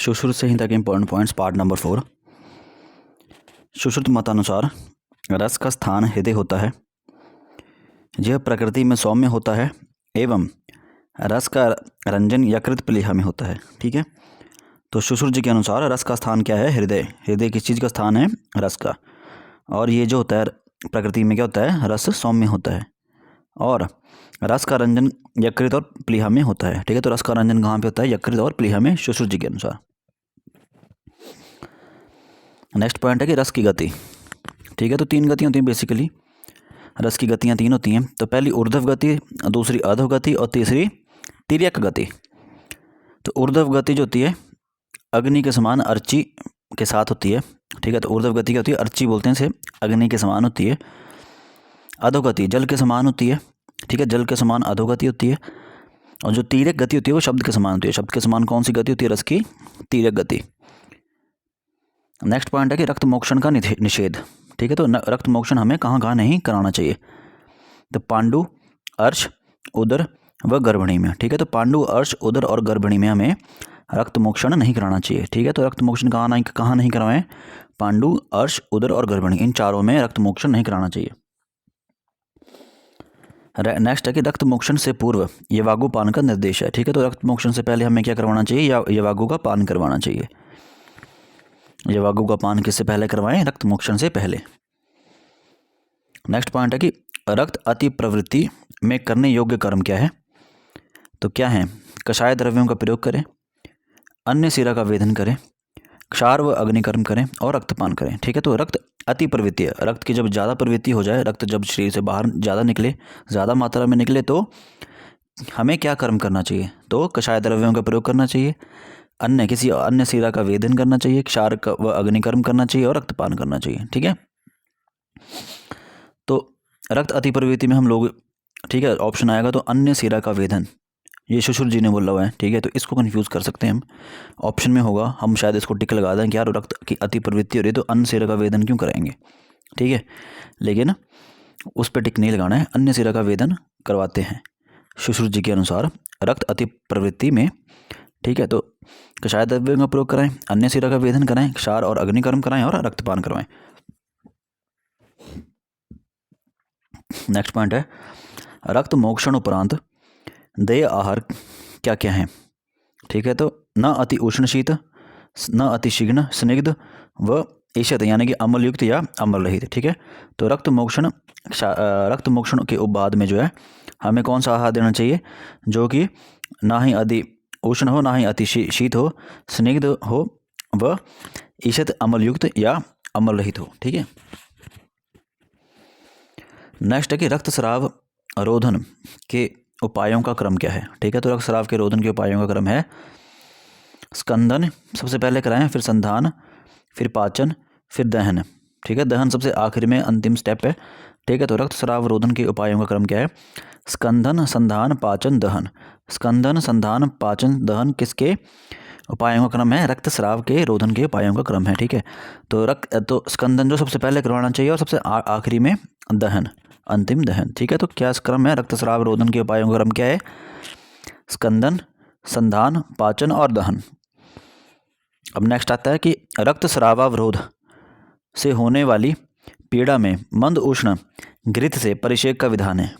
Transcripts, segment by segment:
सुश्रुत संहिता के important points part number 4। Sushruta मतानुसार रस का स्थान हृदय होता है। यह प्रकृति में सौम्य होता है एवं रस का रंजन यकृत प्लीहा में होता है। ठीक है, तो सुश्रुत जी के अनुसार रस का स्थान क्या है? हृदय। हृदय किस चीज़ का स्थान है? रस का। और ये जो होता है प्रकृति में क्या होता है? रस सौम्य होता है और रस का रंजन यकृत और प्लीहा में होता है। ठीक है, तो रस का रंजन कहाँ पे होता है? यकृत और प्लीहा में, सुश्रुत जी के अनुसार। नेक्स्ट पॉइंट है कि रस की गति। ठीक है, तो 3 गति होती हैं बेसिकली। रस की गतियाँ 3 होती हैं। तो पहली ऊर्ध्व गति, दूसरी अधो गति और तीसरी तिर्यक गति। तो ऊर्ध्व गति जो होती है अग्नि के समान अर्ची के साथ होती है। ठीक है, तो ऊर्ध्व गति क्या होती है? अर्ची बोलते हैं इसे, अग्नि के समान होती है। अधोगति जल के समान होती है। ठीक है, जल के समान अधोगति होती है। और जो तिर्यक गति होती है वो शब्द के समान होती है। शब्द के समान कौन सी गति होती है? रस की तिर्यक गति। नेक्स्ट पॉइंट है कि रक्त मोक्षण का निषेध। ठीक है, तो रक्त मोक्षण हमें कहाँ कहाँ नहीं कराना चाहिए? तो पांडु, अर्श, उदर व गर्भिणी में। ठीक है, तो पांडु, अर्श, उदर और गर्भिणी में हमें रक्त मोक्षण नहीं कराना चाहिए। ठीक है, तो रक्त मोक्षण कहाँ नहीं करवाएं? पांडु, अर्श, उदर और गर्भिणी, इन चारों में रक्त मोक्षण नहीं कराना चाहिए। नेक्स्ट है कि रक्त मोक्षण से पूर्व यवागु पान का निर्देश है। ठीक है, तो रक्त मोक्षण से पहले हमें क्या करवाना चाहिए? या यवागु का पान करवाना चाहिए। यवागु का पान किससे पहले करवाएं? रक्त मोक्षण से पहले। नेक्स्ट पॉइंट है कि रक्त अति प्रवृत्ति में करने योग्य कर्म क्या है? तो क्या है? कषाय द्रव्यों का प्रयोग करें, अन्य सिरा का वेधन करें, क्षार व अग्निकर्म करें और रक्तपान करें। ठीक है, तो रक्त अति प्रवृत्ति है। रक्त की जब ज़्यादा प्रवृत्ति हो जाए, रक्त जब शरीर से बाहर ज़्यादा निकले, ज़्यादा मात्रा में निकले, तो हमें क्या कर्म करना चाहिए? तो कषाय द्रव्यों का प्रयोग करना चाहिए, किसी अन्य सिरा का वेधन करना चाहिए, क्षार व अग्निकर्म करना चाहिए और रक्तपान करना चाहिए। ठीक है, तो रक्त अति प्रवृत्ति में हम लोग, ठीक है, ऑप्शन आएगा तो अन्य सिरा का वेधन, ये सुश्रुत जी ने बोला हुआ है। ठीक है, तो इसको कंफ्यूज कर सकते हैं हम। ऑप्शन में होगा, हम शायद इसको टिक लगा दें कि यार रक्त की अति प्रवृत्ति हो रही है तो अन्य सिरा का वेधन क्यों कराएंगे। ठीक है, लेकिन उस पर टिक नहीं लगाना है, अन्य सिरा का वेधन करवाते हैं सुश्रुत जी के अनुसार रक्त अति प्रवृत्ति में। ठीक है, तो कषाय द्रव्यों का प्रयोग कराएं, अन्य सिरा का वेधन कराएं, क्षार और अग्निकर्म कराएं और रक्तपान करवाएं। नेक्स्ट पॉइंट है रक्त मोक्षण उपरांत देय आहार क्या क्या है? ठीक है, तो न अति उष्ण शीत, न अति शीघ्न स्निग्ध व ईशत यानी कि अम्ल युक्त या अम्ल रहित। ठीक है, तो रक्त मोक्षण के उपबाद में जो है हमें कौन सा आहार देना चाहिए? जो कि ना ही अति उष्ण हो, ना ही अति शीत हो, स्निग्ध हो व ईशत अम्ल युक्त या अम्ल रहित हो। ठीक है, नेक्स्ट है कि रक्तस्राव रोधन के उपायों का क्रम क्या है? ठीक है, तो रक्तस्राव के रोधन के उपायों का क्रम है स्कंदन सबसे पहले कराएं, फिर संधान, फिर पाचन, फिर दहन। ठीक है, दहन सबसे आखिर में अंतिम स्टेप है। ठीक है, तो रक्तस्राव रोधन के उपायों का क्रम क्या है? स्कंदन, संधान, पाचन, दहन। स्कंदन, संधान, पाचन, दहन किसके उपायों का क्रम है? रक्तस्राव के रोधन के उपायों का क्रम है। ठीक है, तो स्कंदन जो सबसे पहले करवाना चाहिए और सबसे आखिरी में दहन, अंतिम दहन। ठीक है, तो क्या क्रम है? रक्तस्राव रोधन के उपायों का क्रम क्या है? स्कंदन, संधान, पाचन और दहन। अब नेक्स्ट आता है कि रक्तस्रावावरोध से होने वाली पीड़ा में मंद उष्ण घृत से परिषेक का विधान है।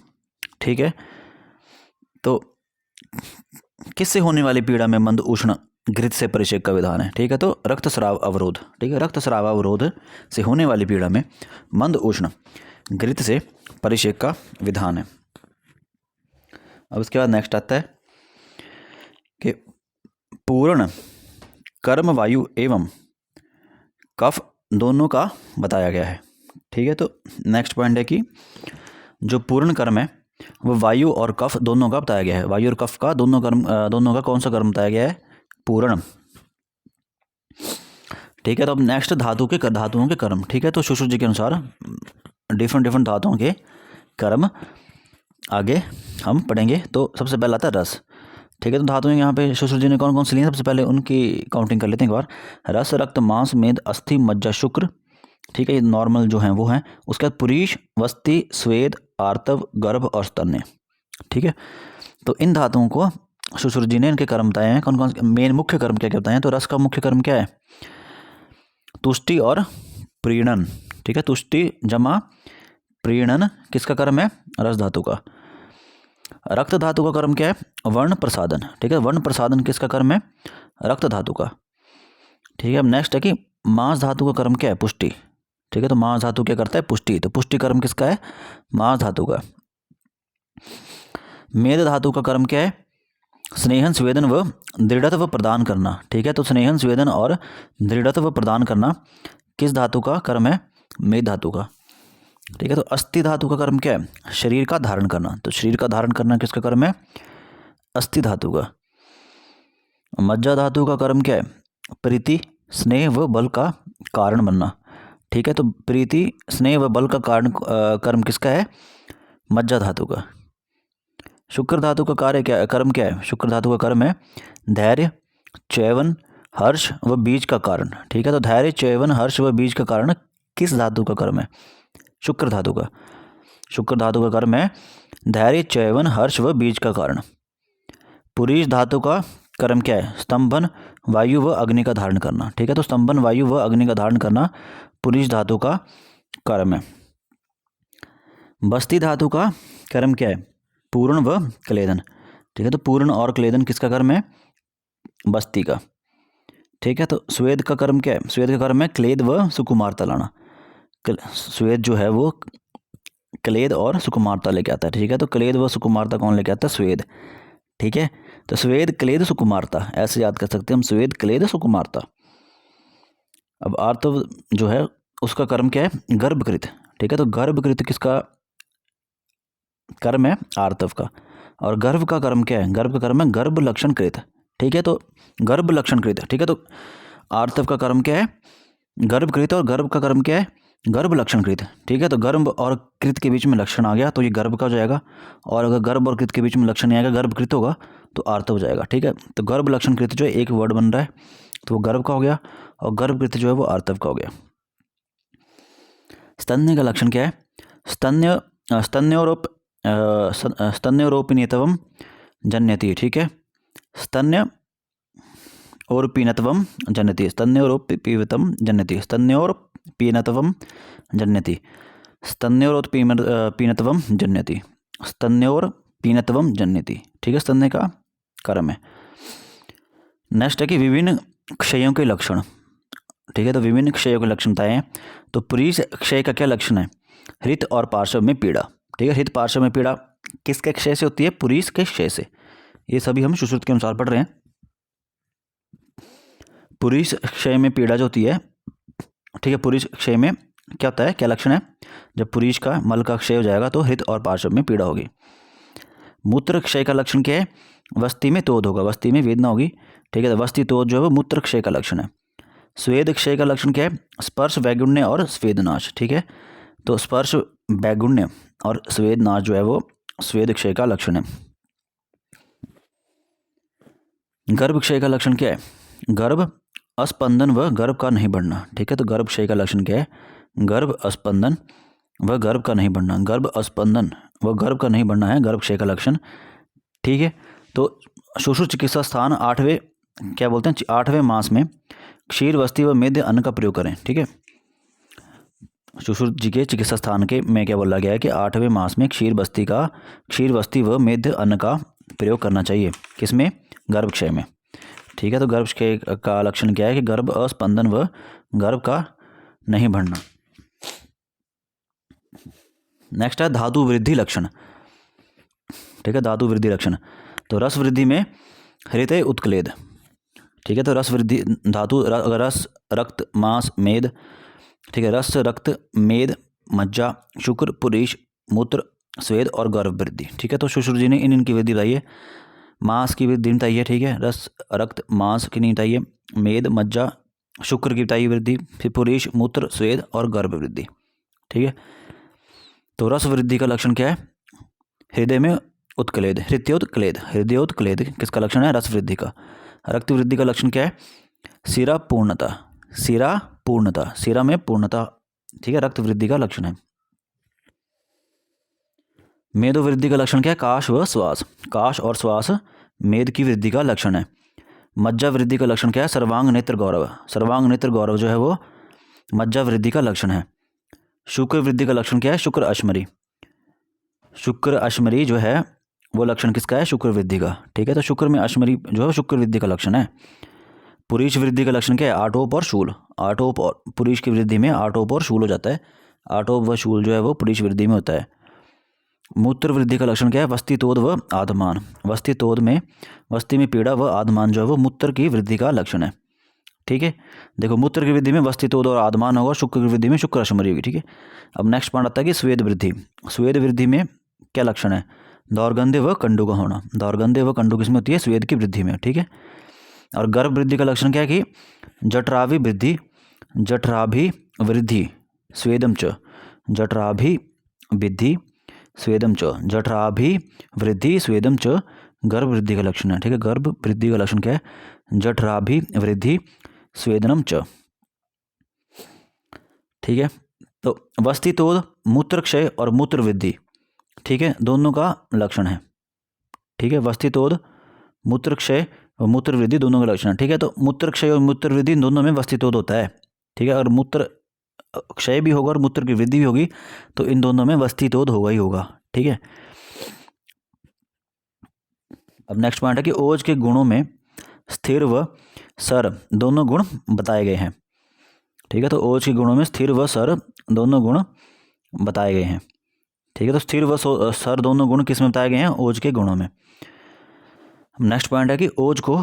ठीक है, तो किससे होने वाली पीड़ा में मंद उष्ण घृत से परिषेक का विधान है? ठीक है, तो रक्तस्राव अवरोध। ठीक है, रक्तस्राव अवरोध से होने वाली पीड़ा में मंद उष्ण घृत से परिषेक का विधान है। अब उसके बाद नेक्स्ट आता है कि पूर्ण कर्म वायु एवं कफ दोनों का बताया गया है। ठीक है, तो नेक्स्ट पॉइंट है कि जो पूर्ण कर्म है वो वायु और कफ दोनों का बताया गया है। वायु और कफ का दोनों का कौन सा कर्म बताया गया है? पूर्ण। ठीक है, तो अब नेक्स्ट धातुओं के कर्म। ठीक है, तो सुश्रुत जी के अनुसार डिफरेंट धातुओं के कर्म आगे हम पढ़ेंगे। तो सबसे पहला आता है रस। ठीक है, तो धातुएं यहाँ पे सुश्रुत जी ने कौन कौन सी ली हैं? सबसे पहले उनकी काउंटिंग कर लेते हैं एक बार। रस, रक्त, मांस, मेद, अस्थि, मज्जा, शुक्र। ठीक है, ये नॉर्मल जो हैं वो हैं। उसके बाद पुरीश, वस्ति, स्वेद, आर्तव, गर्भ और स्तन्य। ठीक है, तो इन धातुओं को सुश्रुत जी ने इनके कर्म बताए हैं, कौन कौन से मेन मुख्य कर्म क्या क्या बताए हैं। तो रस का मुख्य कर्म क्या है? तुष्टि और प्रीणन। ठीक है, तुष्टि जमा प्रीणन किसका कर्म है? रस धातु का। रक्त धातु का कर्म क्या है? वर्ण प्रसादन। ठीक है, वर्ण प्रसादन किसका कर्म है? रक्त धातु का। ठीक है, अब नेक्स्ट है कि मांस धातु का कर्म क्या है? पुष्टि। ठीक है, तो मांस धातु क्या करता है? पुष्टि। तो पुष्टि कर्म किसका है? मांस धातु का। मेद धातु का कर्म क्या है? स्नेहन स्वेदन व दृढ़त्व प्रदान करना। ठीक है, तो स्नेहन स्वेदन और दृढ़त्व प्रदान करना किस धातु का कर्म है? मेद धातु का। ठीक है, तो अस्थि धातु का कर्म क्या है? शरीर का धारण करना। तो शरीर का धारण करना किसका कर्म है? अस्थि धातु का। मज्जा धातु का कर्म क्या है? प्रीति स्नेह व बल का कारण बनना। ठीक है, तो प्रीति स्नेह व बल का कारण कर्म किसका है? मज्जा धातु का। शुक्र धातु का कार्य क्या, कर्म क्या है? शुक्र धातु का कर्म है धैर्य चैवन हर्ष व बीज का कारण। ठीक है, तो धैर्य चैवन हर्ष व बीज का कारण किस धातु का कर्म है? शुक्र धातु का। शुक्र धातु का कर्म है धैर्य चैवन हर्ष व बीज का कारण। पुरीष धातु का कर्म क्या है? स्तंभन वायु व अग्नि का धारण करना। ठीक है, तो स्तंभन वायु व अग्नि का धारण करना पुरीष धातु का कर्म है। बस्ती धातु का कर्म क्या है? पूर्ण व क्लेदन। ठीक है, तो पूर्ण और क्लेदन किसका कर्म है? बस्ती का। ठीक है, तो स्वेद का कर्म क्या है? स्वेद का कर्म है क्लेद व सुकुमारता लाना। स्वेद जो है वो क्लेद और सुकुमारता लेके आता है। ठीक है, तो क्लेद व सुकुमारता कौन लेके आता है? स्वेद। ठीक है, तो स्वेद क्लेद सुकुमारता ऐसे याद कर सकते हैं हम, स्वेद क्लेद सुकुमारता। अब आर्तव जो है उसका कर्म क्या है? गर्भकृत। ठीक है, तो गर्भकृत किसका कर्म है? आर्तव का। और गर्भ का कर्म क्या है? गर्भ का कर्म है गर्भ लक्षण कृत। ठीक है, तो गर्भ लक्षण कृत। ठीक है, तो आर्तव का कर्म क्या है? गर्भकृत। और गर्भ का कर्म क्या है? गर्भ लक्षण कृत। ठीक है, तो गर्भ और कृत के बीच में लक्षण आ गया तो ये गर्भ का हो जाएगा, और अगर गर्भ और कृत के बीच में लक्षण नहीं आएगा, गर्भकृत होगा तो आर्तव हो जाएगा। ठीक है, तो गर्भ लक्षण कृत जो है एक वर्ड बन रहा है तो वो गर्भ का हो गया, और गर्भकृत जो है वो आर्तव का हो गया। स्तन्य का लक्षण क्या है? स्तन्य स्तन्योरोपिनीतवम जन्यति। ठीक है, स्तन्य और पीनत्वम जन्यति। स्तन्योरोपीतम जन्यति। स्तन्योरपीनत्वम जन्यति। स्तन्योरोत्पीनत्वम जन्यति। स्तन्योरपीनत्वम जन्यति। ठीक है, स्तन्य का कर्म है। नेक्स्ट है कि विभिन्न क्षयों के लक्षण। ठीक है, तो विभिन्न क्षयों के लक्षण बताए हैं। तो पुरीष क्षय का क्या लक्षण है? हृत और पार्श्व में पीड़ा। ठीक है, हृत पार्श्व में पीड़ा किसके क्षय से होती है? पुरीष के क्षय से। ये सभी हम सुश्रुत के अनुसार पढ़ रहे हैं। पुरीष क्षय में पीड़ा जो होती है, ठीक है, पुरीष क्षय में क्या होता है? क्या लक्षण है? जब पुरीष का मल का क्षय हो जाएगा तो हृत और पार्श्व में पीड़ा होगी। मूत्र क्षय का लक्षण क्या है? वस्ती में तोद होगा, वस्ती में वेदना होगी। ठीक है, तो वस्ती तोद जो है वो मूत्र क्षय का लक्षण है। स्वेद क्षय का लक्षण क्या है? स्पर्श वैगुण्य और स्वेदनाश। ठीक है, तो स्पर्श वैगुण्य और स्वेदनाश जो है वो स्वेद क्षय का लक्षण है। गर्भ क्षय का लक्षण क्या है? गर्भ अस्पंदन व गर्भ का नहीं बढ़ना। ठीक है, तो गर्भ क्षय का लक्षण क्या है? गर्भ अस्पंदन व गर्भ का नहीं बढ़ना। गर्भ अस्पंदन व गर्भ का नहीं बढ़ना है गर्भ क्षय का लक्षण। ठीक है, तो सुश्रुत चिकित्सा स्थान 8वें क्या बोलते हैं? 8वें मास में क्षीर वस्ती व मेद्य अन्न का प्रयोग करें। ठीक है, सुश्रुत जी के चिकित्सा स्थान के में क्या बोला गया है कि 8वें मास में क्षीर वस्ती व मेद्य अन्न का प्रयोग करना चाहिए। किसमें? गर्भ क्षय में। ठीक है, तो गर्भ क्षय का लक्षण क्या है? कि गर्भ अस्पंदन व गर्भ का नहीं बढ़ना। नेक्स्ट है धातु वृद्धि लक्षण। ठीक है, धातु वृद्धि लक्षण। तो रस वृद्धि में हृदय उत्क्लेद। ठीक है, तो रस वृद्धि धातु रस रक्त मांस मेद। ठीक है, रस रक्त मेद मज्जा शुक्र पुरीष मूत्र स्वेद और गर्भ वृद्धि। ठीक है, तो सुश्रुत जी ने इनकी वृद्धि बताई है। मांस की वृद्धि बताई है। ठीक है, रस रक्त मांस की नहीं बताई है, मेद मज्जा शुक्र की बताई वृद्धि, फिर पुरीष मूत्र स्वेद और गर्भ वृद्धि। ठीक है, तो रस वृद्धि का लक्षण क्या है? हृदय में उत्क्लेद, हृदयोत्क्लेद किसका लक्षण है? रस वृद्धि का। रक्त वृद्धि का लक्षण क्या है? सिरा पूर्णता, सिरा में पूर्णता। ठीक है, रक्त वृद्धि का लक्षण है। मेदो वृद्धि का लक्षण क्या है? काश व श्वास, काश और श्वास मेद की वृद्धि का लक्षण है। मज्जा वृद्धि का लक्षण क्या है? सर्वांग नेत्र गौरव। सर्वांग नेत्र गौरव जो है वो मज्जा वृद्धि का लक्षण है। शुक्र वृद्धि का लक्षण क्या है? शुक्र अश्मरी। शुक्र अश्मरी जो है वो लक्षण किसका है? शुक्र वृद्धि का। ठीक है, तो शुक्र में अश्मरी जो है शुक्र वृद्धि का लक्षण है। पुरीश वृद्धि का लक्षण क्या है? आटोप और शूल। आटोप और पुरीश की वृद्धि में आटोप और शूल हो जाता है। आटोप व शूल जो है वो पुरीश वृद्धि में होता है। मूत्र वृद्धि का लक्षण क्या है? वस्तितोद व आधमान। वस्तितोद में वस्ती में पीड़ा व आधमान जो है वो मूत्र की वृद्धि का लक्षण है। ठीक है, देखो मूत्र की वृद्धि में वस्तितोद और आधमान होगा, शुक्र की वृद्धि में शुक्र अश्मरी होगी। ठीक है, अब नेक्स्ट पॉइंट आता है कि स्वेद वृद्धि। स्वेद वृद्धि में क्या लक्षण है? दौर्गंध्य व कंडु का होना। दौर्गंध्य व कंडु किसमें होती है? स्वेद की वृद्धि में। ठीक है, और गर्भ वृद्धि का लक्षण क्या है? कि जठराभि वृद्धि। जठराभि वृद्धि स्वेदम च। जठराभि वृद्धि स्वेदम च। जठराभि वृद्धि स्वेदम च गर्भ वृद्धि का लक्षण है। ठीक है, गर्भ वृद्धि का लक्षण क्या है? जठराभि वृद्धि स्वेदनम च। ठीक है, तो वस्तितोद, मूत्रक्षय और मूत्र वृद्धि, ठीक है, दोनों का लक्षण है। ठीक है, वस्तितोद, मूत्रक्षय और मूत्र वृद्धि दोनों का लक्षण है। ठीक है, तो मूत्रक्षय और मूत्र वृद्धि दोनों में वस्तितोद होता है। ठीक है, और मूत्र क्षय भी होगा और मूत्र की वृद्धि भी होगी, तो इन दोनों में वस्तितोद होगा ही होगा। ठीक है, अब नेक्स्ट पॉइंट है कि ओज के गुणों में स्थिर व सर दोनों गुण बताए गए हैं। ठीक है, तो ओज के गुणों में स्थिर व सर दोनों गुण बताए गए हैं। ठीक है, तो स्थिर व सर दोनों गुण किस में बताए गए हैं? ओज के गुणों में। नेक्स्ट पॉइंट है कि ओज को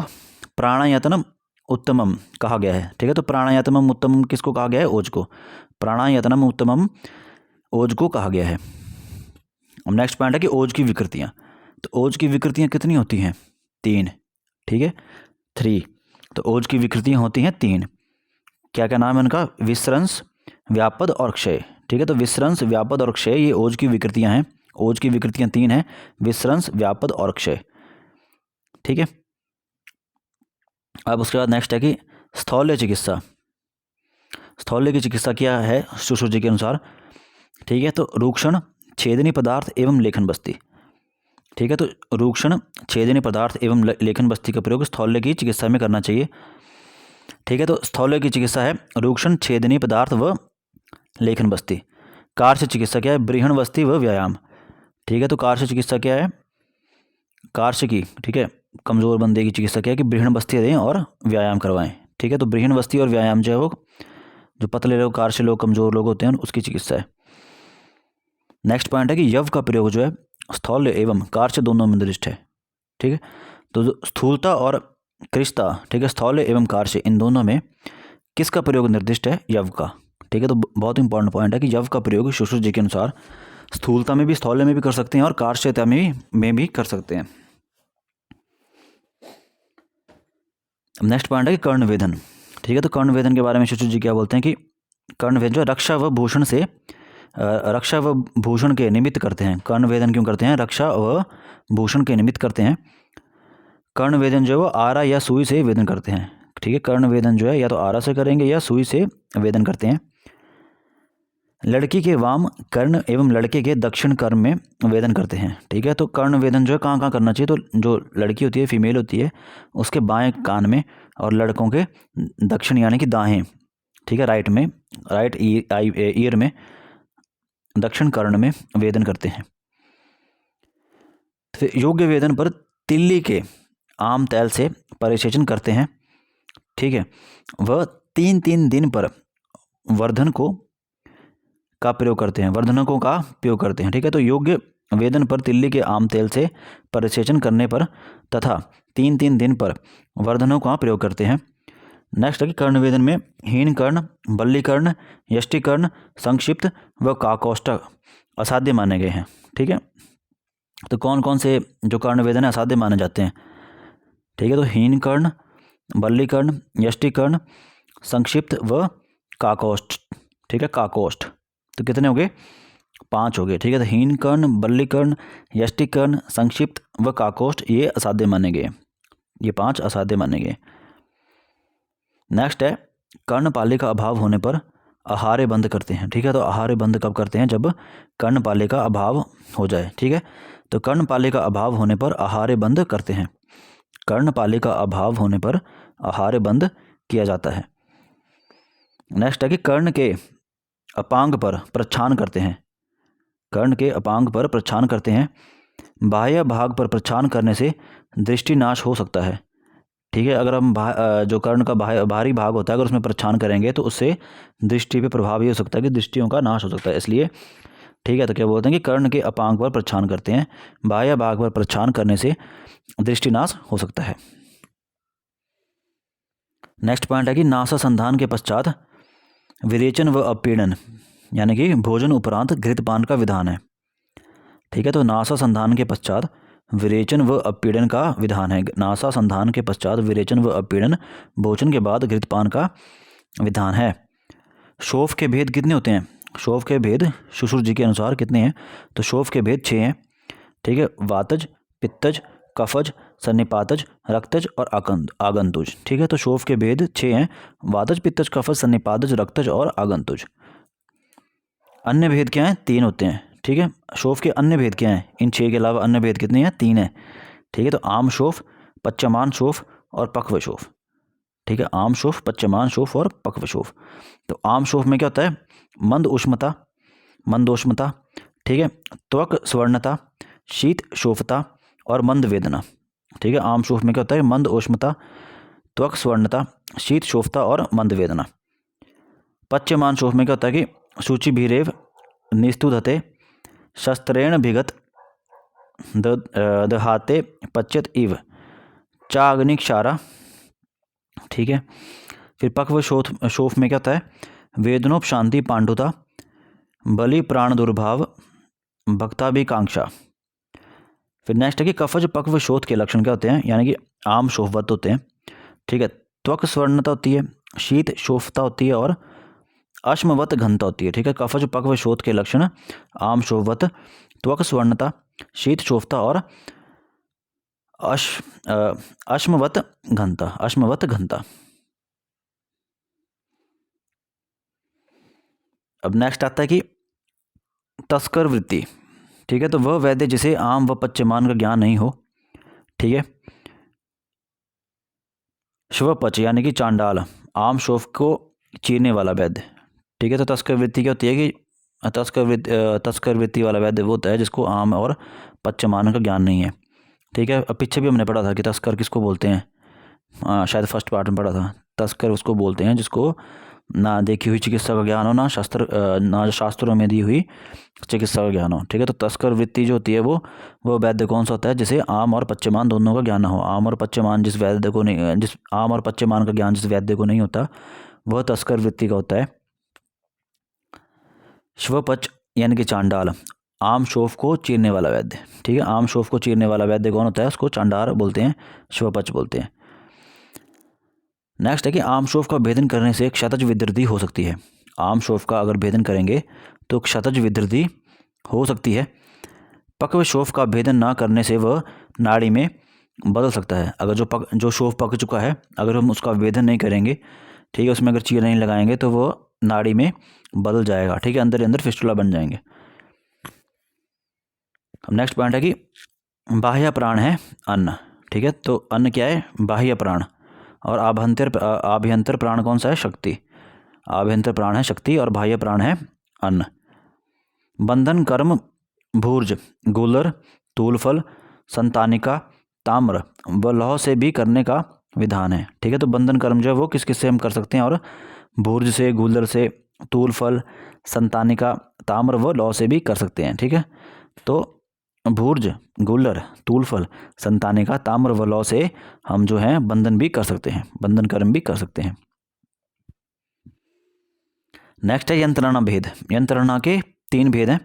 प्राणायतनम उत्तमम कहा गया है। ठीक है, तो प्राणायतनम उत्तमम किसको कहा गया है? ओज को। प्राणायतनम उत्तमम ओज को कहा गया है। अब नेक्स्ट पॉइंट है कि ओज की विकृतियाँ। तो ओज की विकृतियाँ कितनी होती हैं? 3। ठीक है, 3। तो ओज की विकृतियाँ होती हैं 3। क्या क्या नाम है उनका? विसृंस, व्यापद और क्षय। ठीक है, तो विसृंस, व्यापद और क्षय ये ओज की विकृतियाँ हैं। ओज की विकृतियाँ 3 हैं, विसृंस, व्यापद और क्षय। ठीक है, अब उसके बाद नेक्स्ट है कि स्थौल्य चिकित्सा। स्थौल्य की चिकित्सा क्या है सुश्रुत जी के अनुसार? ठीक है, तो रूक्षण, छेदनी पदार्थ एवं लेखन बस्ती। ठीक है, तो रूक्षण, छेदनी पदार्थ एवं लेखन बस्ती का प्रयोग स्थौल्य की चिकित्सा में करना चाहिए। ठीक है, तो स्थौल्य की चिकित्सा है रूक्षण, छेदनी पदार्थ व लेखन बस्ती। कार्य चिकित्सा क्या है? बृहण बस्ती व व्यायाम। ठीक है, तो कार्य चिकित्सा क्या है? कार्य की, ठीक है, कमज़ोर बंदे की चिकित्सा क्या है? कि बृहण बस्ती दें और व्यायाम करवाएं। ठीक है, तो बृहण बस्ती और व्यायाम जो है वो जो पतले लोग, कार्य लोग, कमज़ोर लोग होते हैं उसकी चिकित्सा है। नेक्स्ट पॉइंट है कि यव का प्रयोग जो है स्थौल्य एवं कार्य दोनों में निर्दिष्ट है। ठीक है, तो स्थूलता और कृशता, ठीक है, स्थौल्य एवं कार्य इन दोनों में किसका प्रयोग निर्दिष्ट है? यव का। ठीक है, तो बहुत इंपॉर्टेंट पॉइंट है कि यव का प्रयोग सुश्रुत जी के अनुसार स्थूलता में भी, स्थौल्य में भी कर सकते हैं और कार्यता में भी कर सकते हैं। नेक्स्ट पॉइंट है कि कर्णवेधन। ठीक है, तो कर्णवेधन के बारे में सुश्रुत जी क्या बोलते हैं कि कर्णवेधन जो रक्षा व भूषण से रक्षा व भूषण के निमित्त करते हैं। कर्णवेधन क्यों करते हैं? रक्षा व भूषण के निमित्त करते हैं। कर्णवेधन जो है वो आरा या सुई से वेदन करते हैं। ठीक है, कर्णवेधन जो है या तो आरा से करेंगे या सुई से वेदन करते हैं। लड़की के वाम कर्ण एवं लड़के के दक्षिण कर्ण में वेदन करते हैं। ठीक है, तो कर्णवेधन जो है कहाँ कहाँ करना चाहिए? तो जो लड़की होती है, फीमेल होती है, उसके बाएं कान में, और लड़कों के दक्षिण यानी कि दाएं, ठीक है, राइट में, राइट ईयर में, दक्षिण कर्ण में वेदन करते हैं। फिर योग्य वेदन पर तिल्ली के आम तैल से परिसेचन करते हैं। ठीक है, वह 3-3 दिन पर वर्धन को का प्रयोग करते हैं, वर्धनकों का प्रयोग करते हैं। ठीक है, तो योग्य वेदन पर तिल्ली के आम तेल से परिसेचन करने पर तथा 3-3 दिन पर वर्धनों का प्रयोग करते हैं। नेक्स्ट है कि कर्णवेधन में हीन कर्ण, बल्लीकर्ण, यष्टिकर्ण, संक्षिप्त व काकोष्ठक असाध्य माने गए हैं। ठीक है, तो कौन कौन से जो कर्णवेधन है असाध्य माने जाते हैं? ठीक है, तो हीन कर्ण, बल्लीकर्ण, यष्टिकर्ण, संक्षिप्त व काकोष्ठ। ठीक है, काकोष्ठ, तो कितने हो गए? 5 हो गए। ठीक है, तो हीन कर्ण, बल्लीकर्ण, यष्टिकर्ण, संक्षिप्त व काकोष्ठ ये असाध्य माने गए। ये 5 असाध्य माने गए। नेक्स्ट है कर्णपाली का अभाव होने पर आहार्य बंद करते हैं। ठीक है, तो आहार्य बंद कब करते हैं? जब कर्णपाली का अभाव हो जाए। ठीक है, तो कर्णपाली का अभाव होने पर आहार्य बंद करते हैं। कर्णपाली का अभाव होने पर आहार्य बंद किया जाता है। नेक्स्ट है कि कर्ण के अपांग पर प्रच्छान करते हैं। कर्ण के अपांग पर प्रच्छान करते हैं। बाह्य भाग पर प्रच्छान करने से दृष्टि नाश हो सकता है। ठीक है, अगर हम जो कर्ण का बाहरी भाग होता है अगर उसमें प्रच्छान करेंगे तो उससे दृष्टि पे प्रभाव ये हो सकता है कि दृष्टियों का नाश हो सकता है, इसलिए ठीक है। तो क्या बोलते हैं कि कर्ण के अपांग पर प्रच्छान करते हैं, बाह्य भाग पर प्रच्छान करने से दृष्टिनाश हो सकता है। नेक्स्ट पॉइंट है कि नासा संधान के पश्चात विरेचन व अपीड़न यानी कि भोजन उपरांत घृतपान का विधान है। ठीक है, तो नासा संधान के पश्चात विरेचन व अपीड़न का विधान है। नासा संधान के पश्चात विरेचन व अपीड़न, भोजन के बाद घृतपान का विधान है। शोफ के भेद कितने होते हैं? शोफ के भेद शुश्रुत जी के अनुसार कितने हैं? तो शोफ के भेद 6 हैं। ठीक है, वातज, पित्तज, कफज, सन्निपातज, रक्तज और आगंतुज। ठीक है, तो शोफ के भेद 6 हैं, वातज, पित्तज, कफज, सन्निपातज, रक्तज और आगंतुज। अन्य भेद क्या हैं? 3 होते हैं। ठीक है, शोफ के अन्य भेद क्या हैं? इन 6 के अलावा अन्य भेद कितने हैं? 3 हैं। ठीक है, तो आम शोफ, पच्यमान शोफ और पक्व शोफ। ठीक है, आम शोफ, पच्यमान शोफ और पक्व शोफ। तो आम शोफ में क्या होता है? मंद उष्मता, ठीक है, त्वक स्वर्णता, शीत शोफता और मंद वेदना। ठीक है, आम शोफ में क्या होता है? मंद उष्मता, त्वक स्वर्णता, शीत शोफता और मंद वेदना। पच्यमान शोफ में क्या होता है कि सूचि भीरेव निस्तुधते शस्त्रेण भिगत दहाते पच्यत इव चाग्निक्षारा। ठीक है, फिर पक्व शोफ में क्या होता है? वेदनोपशांति पांडुता, बलि प्राण दुर्भाव, भक्ताभिकांक्षा। फिर नेक्स्ट है कि कफज पक्व शोथ के लक्षण क्या होते हैं? यानी कि आम शोफवत होते हैं। ठीक है, त्वक स्वर्णता होती है, शीत शोफता होती है और अश्मवत घनता होती है। ठीक है, कफज पक्व शोथ के लक्षण आम शोफवत, त्वक स्वर्णता, शीत शोफता और अश्मवत घनता। अब नेक्स्ट आता है कि तस्कर वृत्ति। ठीक है, तो वह वैद्य जिसे आम व पच्यमान का ज्ञान नहीं हो। ठीक है, श्वपच यानी कि चांडाल, आम शोफ को चीरने वाला वैद्य। ठीक है, तो तस्कर वृत्ति क्या होती है कि तस्कर वृत्ति वाला वैद्य वो होता है जिसको आम और पच्यमान का ज्ञान नहीं है। ठीक है, अब पीछे भी हमने पढ़ा था कि तस्कर किसको बोलते हैं, शायद फर्स्ट पार्ट में पढ़ा था। तस्कर उसको बोलते हैं जिसको ना देखी हुई चिकित्सा का ज्ञान हो, ना शास्त्रों में दी हुई चिकित्सा का ज्ञान हो। ठीक है, तो तस्कर वृत्ति जो होती है वो वैद्य कौन सा होता है? जिसे आम और पच्यमान दोनों का ज्ञान ना हो। आम और पच्यमान आम और पच्यमान का ज्ञान जिस वैद्य को नहीं होता वह तस्कर वृत्ति का होता है। श्वपच यानी कि चांडाल, आम शोफ को चीरने वाला वैद्य। ठीक है, आम शोफ को चीरने वाला वैद्य कौन होता है? उसको चांडाल बोलते हैं, श्वपच बोलते हैं। नेक्स्ट है कि आम शोफ का भेदन करने से क्षतज विद्धि हो सकती है। आम शोफ का अगर भेदन करेंगे तो क्षतज विद्धि हो सकती है। पक्व शोफ का भेदन ना करने से वह नाड़ी में बदल सकता है। अगर जो शोफ पक चुका है अगर हम उसका भेदन नहीं करेंगे, ठीक है, उसमें अगर चीर नहीं लगाएंगे तो वो नाड़ी में बदल जाएगा। ठीक है, अंदर ही अंदर फिस्टुला बन जाएंगे। नेक्स्ट पॉइंट है कि बाह्य प्राण है अन्न। ठीक है, तो अन्न क्या है? बाह्य प्राण। और आभ्यंतर प्राण कौन सा है? शक्ति। आभ्यंतर प्राण है शक्ति और बाह्य प्राण है अन्न। बंधन कर्म भूर्ज, गूलर, तूलफल, संतानिका, ताम्र व लौह से भी करने का विधान है। ठीक है, तो बंधन कर्म जो है वो किस किस से हम कर सकते हैं? और भूर्ज से, गूलर से, तूलफल, संतानिका, ताम्र व लौह से भी कर सकते हैं। ठीक है, तो भूर्ज, गूलर, तूलफल, संतानिका, ताम्र व लौह से हम जो है बंधन भी कर सकते हैं, बंधन कर्म भी कर सकते हैं। नेक्स्ट है यंत्रणा भेद। यंत्रणा के 3 भेद हैं।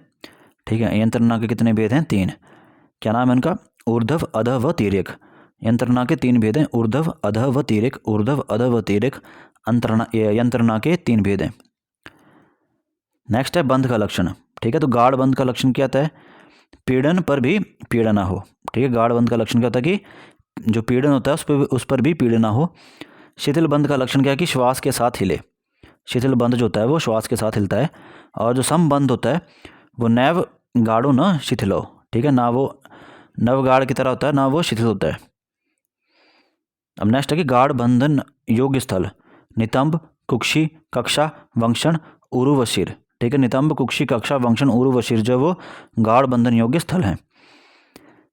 ठीक है, यंत्रणा के कितने भेद हैं? 3। क्या नाम है उनका? ऊर्ध्व, अधः व तिर्यक। यंत्रणा के 3 भेद हैं, ऊर्ध्व, अधः व तिर्यक। ऊर्ध्व, अधः व तिर्यक यंत्रणा के 3 भेद हैं। नेक्स्ट है बंध का लक्षण। ठीक है, तो गाढ़ बंध का लक्षण क्या होता है? पीड़न पर भी पीड़ा ना हो। ठीक है, गाढ़ बंध का लक्षण क्या होता है कि जो पीड़न होता है उस पर भी पीड़ा ना हो। शिथिल बंध का लक्षण क्या है? कि श्वास के साथ हिले। शिथिल बंध जो होता है वो श्वास के साथ हिलता है। और जो समबंध होता है वो नैव गाढ़ो न शिथिलो। ठीक है, ना वो नवगाढ़ की तरह होता है ना वो शिथिल होता है। अब नेक्स्ट है कि गाढ़ बंधन योग्य स्थल, नितंब, कुक्षी, कक्षा, वंक्षण, उरुवशीर। ठीक है, नितंब, कुक्षी, कक्षा, वंक्षण, उरुवशीर जो वो गाढ़ बंधन योग्य स्थल हैं।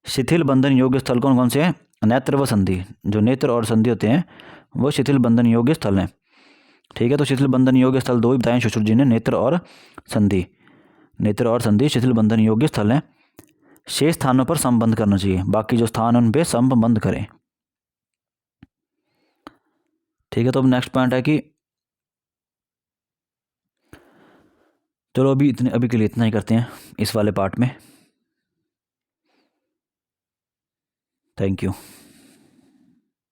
शिथिल बंधन योग्य स्थल कौन कौन से हैं? नेत्र व संधि, जो नेत्र और संधि होते हैं वो शिथिल बंधन योग्य स्थल हैं। ठीक है, तो शिथिल बंधन योग्य स्थल दो ही बताए सुश्रुत जी ने, नेत्र और संधि। नेत्र और संधि शिथिल बंधन योग्य स्थल हैं। शेष स्थानों पर संबंध करना चाहिए, बाकी जो स्थान उन पे संबंध करें। ठीक है, तो अब नेक्स्ट पॉइंट है कि चलो अभी के लिए इतना ही करते हैं इस वाले पार्ट में। Thank you.